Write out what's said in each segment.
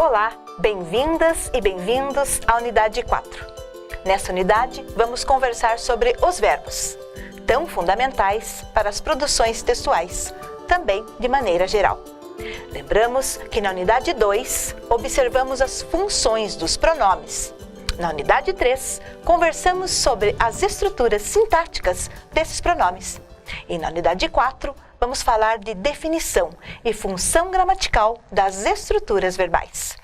Olá, bem-vindas e bem-vindos à unidade 4. Nessa unidade, vamos conversar sobre os verbos, tão fundamentais para as produções textuais, também de maneira geral. Lembramos que na unidade 2, observamos as funções dos pronomes. Na unidade 3, conversamos sobre as estruturas sintáticas desses pronomes. E na unidade 4, vamos falar de definição e função gramatical das estruturas verbais.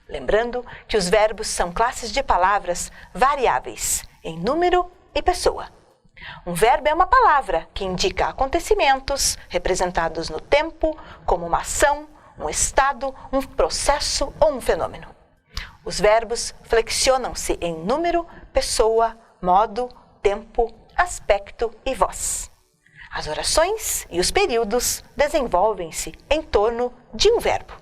Lembrando que os verbos são classes de palavras variáveis em número e pessoa. Um verbo é uma palavra que indica acontecimentos representados no tempo, como uma ação, um estado, um processo ou um fenômeno. Os verbos flexionam-se em número, pessoa, modo, tempo, aspecto e voz. As orações e os períodos desenvolvem-se em torno de um verbo.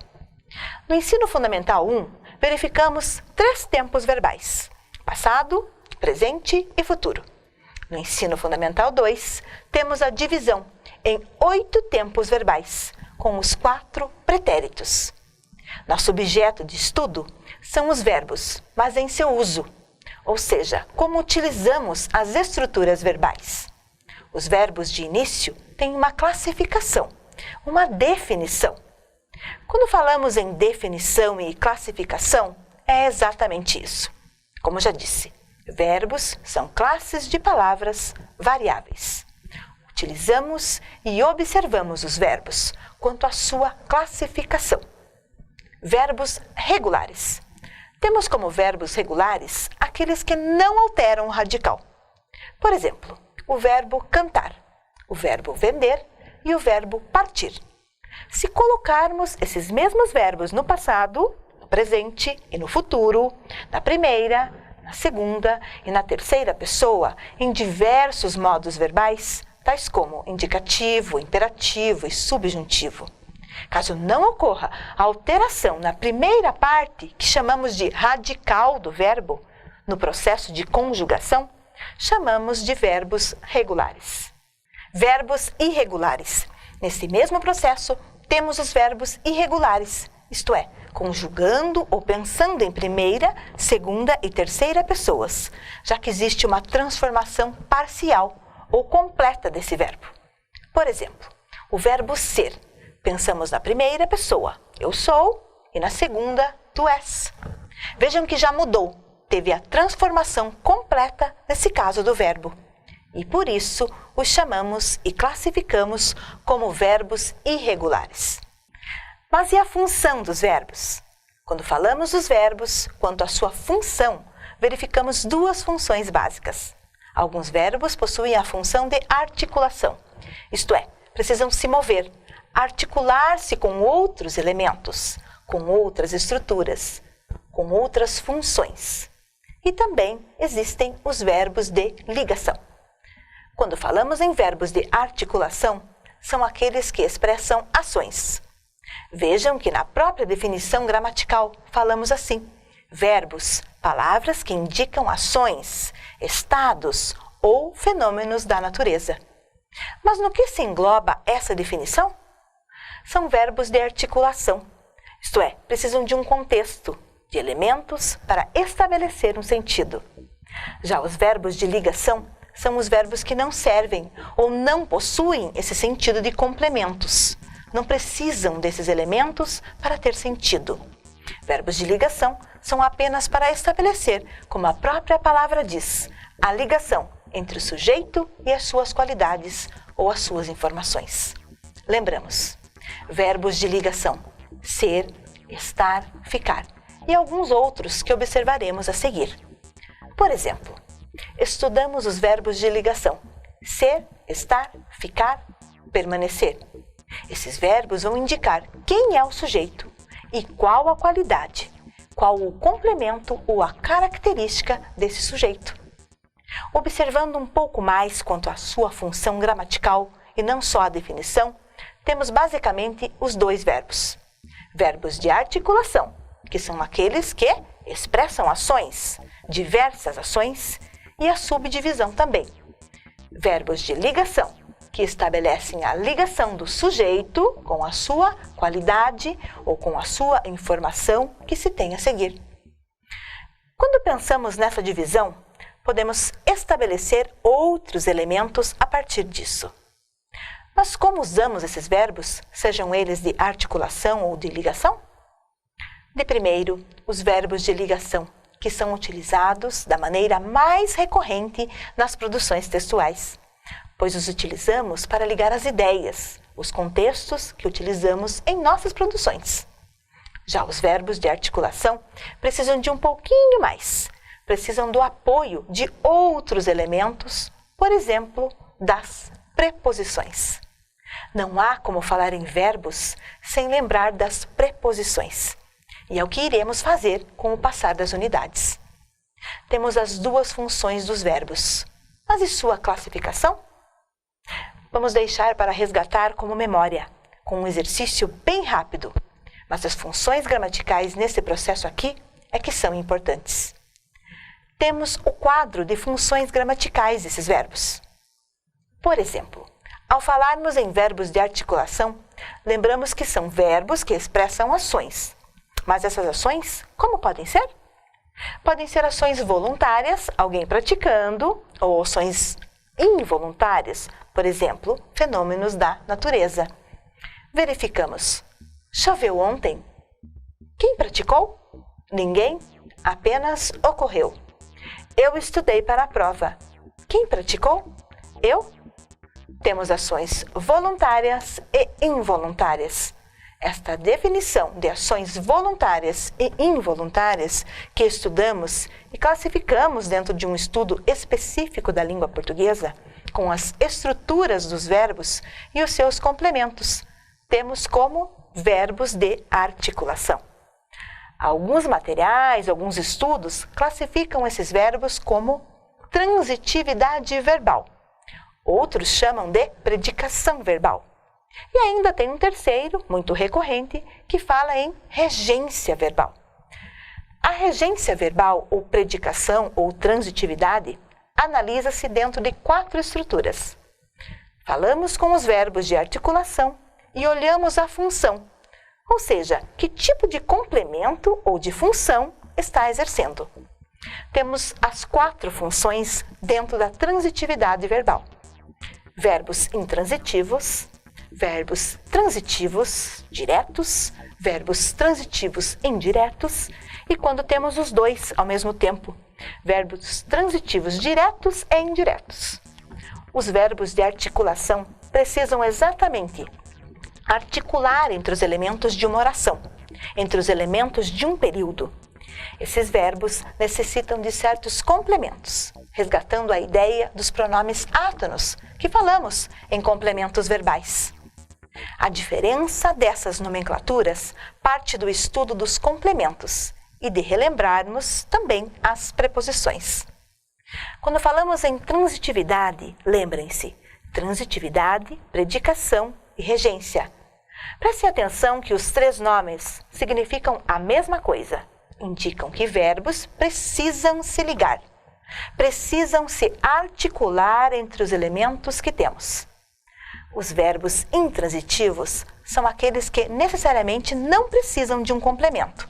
No ensino fundamental 1, verificamos 3 tempos verbais: passado, presente e futuro. No ensino fundamental 2, temos a divisão em 8 tempos verbais, com os 4 pretéritos. Nosso objeto de estudo são os verbos, mas em seu uso, ou seja, como utilizamos as estruturas verbais. Os verbos de início têm uma classificação, uma definição. Quando falamos em definição e classificação, é exatamente isso. Como já disse, verbos são classes de palavras variáveis. Utilizamos e observamos os verbos quanto à sua classificação. Verbos regulares. Temos como verbos regulares aqueles que não alteram o radical. Por exemplo, o verbo cantar, o verbo vender e o verbo partir. Se colocarmos esses mesmos verbos no passado, no presente e no futuro, na primeira, na segunda e na terceira pessoa, em diversos modos verbais, tais como indicativo, imperativo e subjuntivo. Caso não ocorra alteração na primeira parte, que chamamos de radical do verbo, no processo de conjugação, chamamos de verbos regulares. Verbos irregulares. Nesse mesmo processo, temos os verbos irregulares, isto é, conjugando ou pensando em primeira, segunda e terceira pessoas, já que existe uma transformação parcial ou completa desse verbo. Por exemplo, o verbo ser. Pensamos na primeira pessoa, eu sou, e na segunda, tu és. Vejam que já mudou, teve a transformação completa nesse caso do verbo. E por isso os chamamos e classificamos como verbos irregulares. Mas e a função dos verbos? Quando falamos dos verbos, quanto à sua função, verificamos 2 funções básicas. Alguns verbos possuem a função de articulação, isto é, precisam se mover, articular-se com outros elementos, com outras estruturas, com outras funções. E também existem os verbos de ligação. Quando falamos em verbos de articulação, são aqueles que expressam ações. Vejam que na própria definição gramatical falamos assim: verbos, palavras que indicam ações, estados ou fenômenos da natureza. Mas no que se engloba essa definição? São verbos de articulação, isto é, precisam de um contexto, de elementos para estabelecer um sentido. Já os verbos de ligação são os verbos que não servem ou não possuem esse sentido de complementos. Não precisam desses elementos para ter sentido. Verbos de ligação são apenas para estabelecer, como a própria palavra diz, a ligação entre o sujeito e as suas qualidades ou as suas informações. Lembramos, verbos de ligação: ser, estar, ficar, e alguns outros que observaremos a seguir. Por exemplo, estudamos os verbos de ligação: ser, estar, ficar, permanecer. Esses verbos vão indicar quem é o sujeito e qual a qualidade, qual o complemento ou a característica desse sujeito. Observando um pouco mais quanto à sua função gramatical e não só a definição, temos basicamente os 2 verbos. Verbos de articulação, que são aqueles que expressam ações, diversas ações, e a subdivisão também. Verbos de ligação, que estabelecem a ligação do sujeito com a sua qualidade ou com a sua informação que se tem a seguir. Quando pensamos nessa divisão, podemos estabelecer outros elementos a partir disso. Mas como usamos esses verbos, sejam eles de articulação ou de ligação? De primeiro, os verbos de ligação, que são utilizados da maneira mais recorrente nas produções textuais, pois os utilizamos para ligar as ideias, os contextos que utilizamos em nossas produções. Já os verbos de articulação precisam de um pouquinho mais, precisam do apoio de outros elementos, por exemplo, das preposições. Não há como falar em verbos sem lembrar das preposições. E é o que iremos fazer com o passar das unidades. Temos as duas funções dos verbos. Mas e sua classificação? Vamos deixar para resgatar como memória, com um exercício bem rápido. Mas as funções gramaticais nesse processo aqui é que são importantes. Temos o quadro de funções gramaticais desses verbos. Por exemplo, ao falarmos em verbos de articulação, lembramos que são verbos que expressam ações. Mas essas ações, como podem ser? Podem ser ações voluntárias, alguém praticando, ou ações involuntárias, por exemplo, fenômenos da natureza. Verificamos. Choveu ontem? Quem praticou? Ninguém? Apenas ocorreu. Eu estudei para a prova. Quem praticou? Eu? Temos ações voluntárias e involuntárias. Esta definição de ações voluntárias e involuntárias que estudamos e classificamos dentro de um estudo específico da língua portuguesa, com as estruturas dos verbos e os seus complementos, temos como verbos de articulação. Alguns materiais, alguns estudos classificam esses verbos como transitividade verbal. Outros chamam de predicação verbal. E ainda tem um terceiro, muito recorrente, que fala em regência verbal. A regência verbal, ou predicação, ou transitividade, analisa-se dentro de 4 estruturas. Falamos com os verbos de articulação e olhamos a função, ou seja, que tipo de complemento ou de função está exercendo. Temos as 4 funções dentro da transitividade verbal. Verbos intransitivos, verbos transitivos diretos, verbos transitivos indiretos e quando temos os dois ao mesmo tempo, verbos transitivos diretos e indiretos. Os verbos de articulação precisam exatamente articular entre os elementos de uma oração, entre os elementos de um período. Esses verbos necessitam de certos complementos, resgatando a ideia dos pronomes átonos que falamos em complementos verbais. A diferença dessas nomenclaturas parte do estudo dos complementos e de relembrarmos também as preposições. Quando falamos em transitividade, lembrem-se, transitividade, predicação e regência. Prestem atenção que os 3 nomes significam a mesma coisa. Indicam que verbos precisam se ligar, precisam se articular entre os elementos que temos. Os verbos intransitivos são aqueles que necessariamente não precisam de um complemento,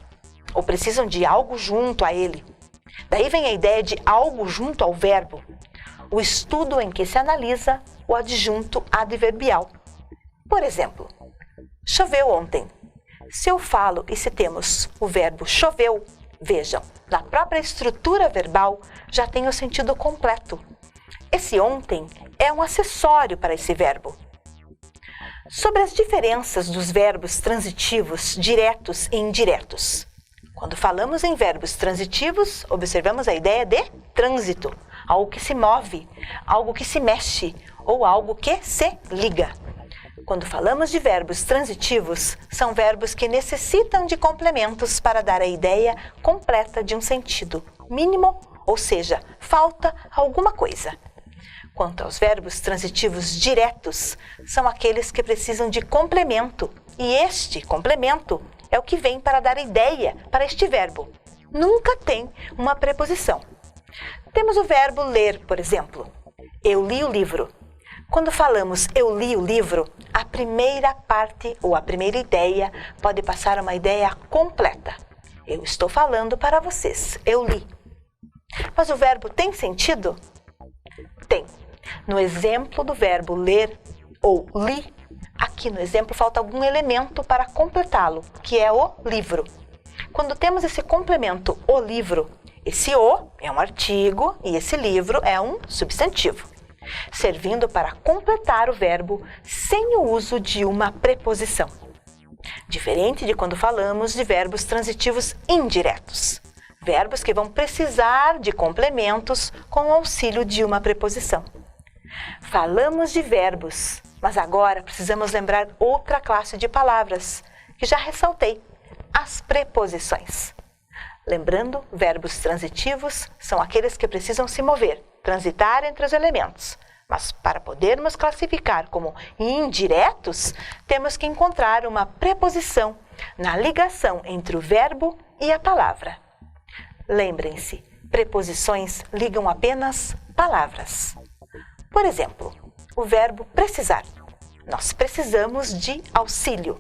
ou precisam de algo junto a ele. Daí vem a ideia de algo junto ao verbo, o estudo em que se analisa o adjunto adverbial. Por exemplo, choveu ontem. Se eu falo e se temos o verbo choveu, vejam, na própria estrutura verbal já tem o sentido completo. Esse ontem é um acessório para esse verbo. Sobre as diferenças dos verbos transitivos, diretos e indiretos. Quando falamos em verbos transitivos, observamos a ideia de trânsito, algo que se move, algo que se mexe ou algo que se liga. Quando falamos de verbos transitivos, são verbos que necessitam de complementos para dar a ideia completa de um sentido mínimo, ou seja, falta alguma coisa. Quanto aos verbos transitivos diretos, são aqueles que precisam de complemento, e este complemento é o que vem para dar ideia para este verbo. Nunca tem uma preposição. Temos o verbo ler, por exemplo. Eu li o livro. Quando falamos eu li o livro, a primeira parte ou a primeira ideia pode passar uma ideia completa. Eu estou falando para vocês, eu li. Mas o verbo tem sentido? Tem. No exemplo do verbo ler ou li, aqui no exemplo falta algum elemento para completá-lo, que é o livro. Quando temos esse complemento, o livro, esse o é um artigo e esse livro é um substantivo, servindo para completar o verbo sem o uso de uma preposição. Diferente de quando falamos de verbos transitivos indiretos, verbos que vão precisar de complementos com o auxílio de uma preposição. Falamos de verbos, mas agora precisamos lembrar outra classe de palavras, que já ressaltei, as preposições. Lembrando, verbos transitivos são aqueles que precisam se mover, transitar entre os elementos. Mas para podermos classificar como indiretos, temos que encontrar uma preposição na ligação entre o verbo e a palavra. Lembrem-se, preposições ligam apenas palavras. Por exemplo, o verbo precisar. Nós precisamos de auxílio.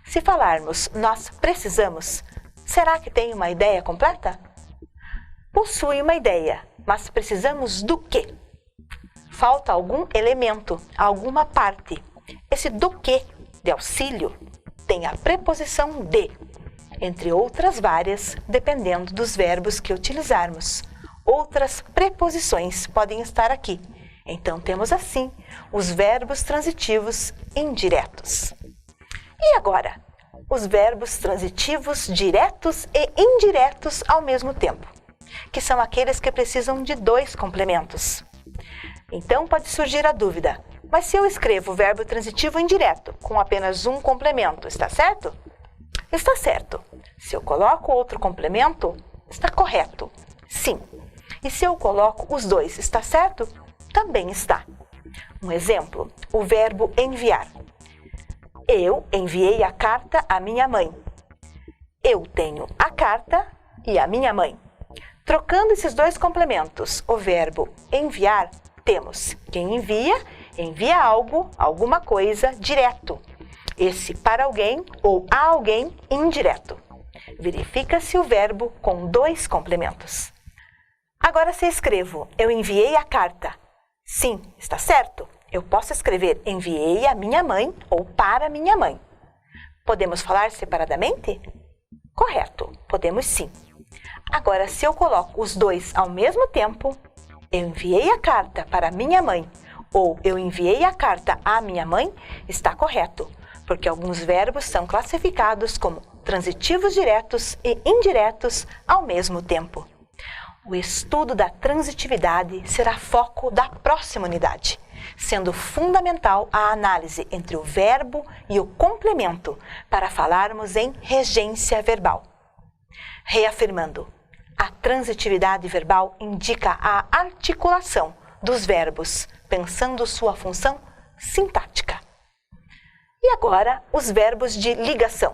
Se falarmos nós precisamos, será que tem uma ideia completa? Possui uma ideia, mas precisamos do quê? Falta algum elemento, alguma parte. Esse do quê de auxílio tem a preposição de, entre outras várias, dependendo dos verbos que utilizarmos. Outras preposições podem estar aqui. Então, temos assim os verbos transitivos indiretos. E agora, os verbos transitivos diretos e indiretos ao mesmo tempo, que são aqueles que precisam de dois complementos. Então, pode surgir a dúvida, mas se eu escrevo o verbo transitivo indireto com apenas um complemento, está certo? Está certo. Se eu coloco outro complemento, está correto. Sim. E se eu coloco os dois, está certo? Também está. Um exemplo, o verbo enviar. Eu enviei a carta à minha mãe. Eu tenho a carta e a minha mãe. Trocando esses dois complementos, o verbo enviar, temos quem envia, envia algo, alguma coisa, direto. Esse para alguém ou a alguém indireto. Verifica-se o verbo com dois complementos. Agora se escrevo, eu enviei a carta. Sim, está certo. Eu posso escrever enviei a minha mãe ou para minha mãe. Podemos falar separadamente? Correto, podemos sim. Agora, se eu coloco os dois ao mesmo tempo, eu enviei a carta para minha mãe ou eu enviei a carta à minha mãe, está correto, porque alguns verbos são classificados como transitivos diretos e indiretos ao mesmo tempo. O estudo da transitividade será foco da próxima unidade, sendo fundamental a análise entre o verbo e o complemento para falarmos em regência verbal. Reafirmando, a transitividade verbal indica a articulação dos verbos, pensando sua função sintática. E agora, os verbos de ligação.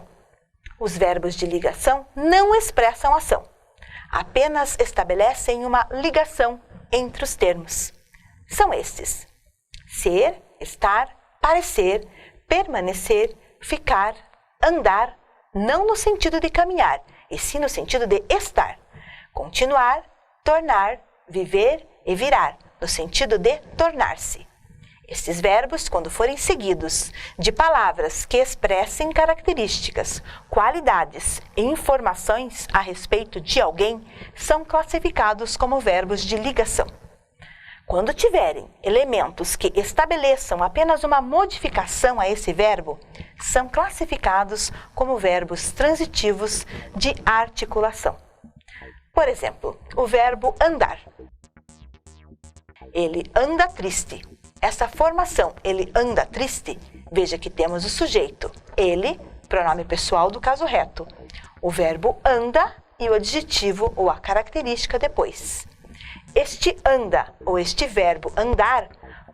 Os verbos de ligação não expressam ação, apenas estabelecem uma ligação entre os termos. São estes: ser, estar, parecer, permanecer, ficar, andar, não no sentido de caminhar, e sim no sentido de estar, continuar, tornar, viver e virar, no sentido de tornar-se. Estes verbos, quando forem seguidos de palavras que expressem características, qualidades e informações a respeito de alguém, são classificados como verbos de ligação. Quando tiverem elementos que estabeleçam apenas uma modificação a esse verbo, são classificados como verbos transitivos de articulação. Por exemplo, o verbo andar. Ele anda triste. Essa formação, ele anda triste, veja que temos o sujeito, ele, pronome pessoal do caso reto, o verbo anda e o adjetivo ou a característica depois. Este anda, ou este verbo andar,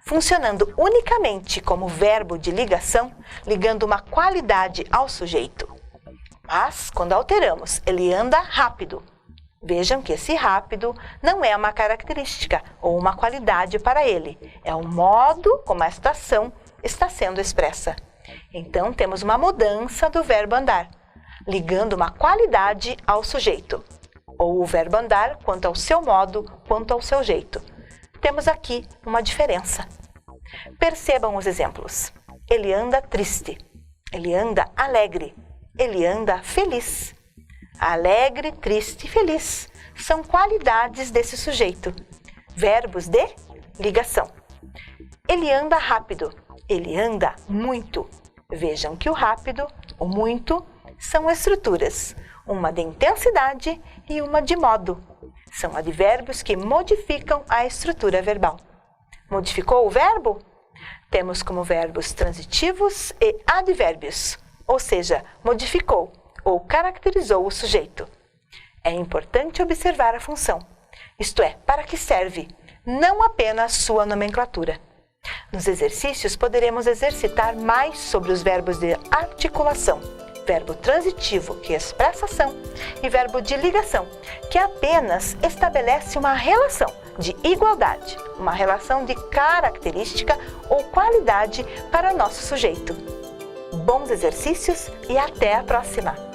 funcionando unicamente como verbo de ligação, ligando uma qualidade ao sujeito. Mas, quando alteramos, ele anda rápido, Vejam que esse rápido não é uma característica ou uma qualidade para ele, é o modo como esta ação está sendo expressa. Então, temos uma mudança do verbo andar, ligando uma qualidade ao sujeito, ou o verbo andar quanto ao seu modo, quanto ao seu jeito. Temos aqui uma diferença. Percebam os exemplos. Ele anda triste, ele anda alegre, ele anda feliz. Alegre, triste e feliz são qualidades desse sujeito, verbos de ligação. Ele anda rápido, ele anda muito. Vejam que o rápido, o muito, são estruturas, uma de intensidade e uma de modo. São advérbios que modificam a estrutura verbal. Modificou o verbo? Temos como verbos transitivos e advérbios, ou seja, modificou ou caracterizou o sujeito. É importante observar a função, isto é, para que serve, não apenas sua nomenclatura. Nos exercícios poderemos exercitar mais sobre os verbos de articulação, verbo transitivo, que expressa ação, e verbo de ligação, que apenas estabelece uma relação de igualdade, uma relação de característica ou qualidade para nosso sujeito. Bons exercícios e até a próxima!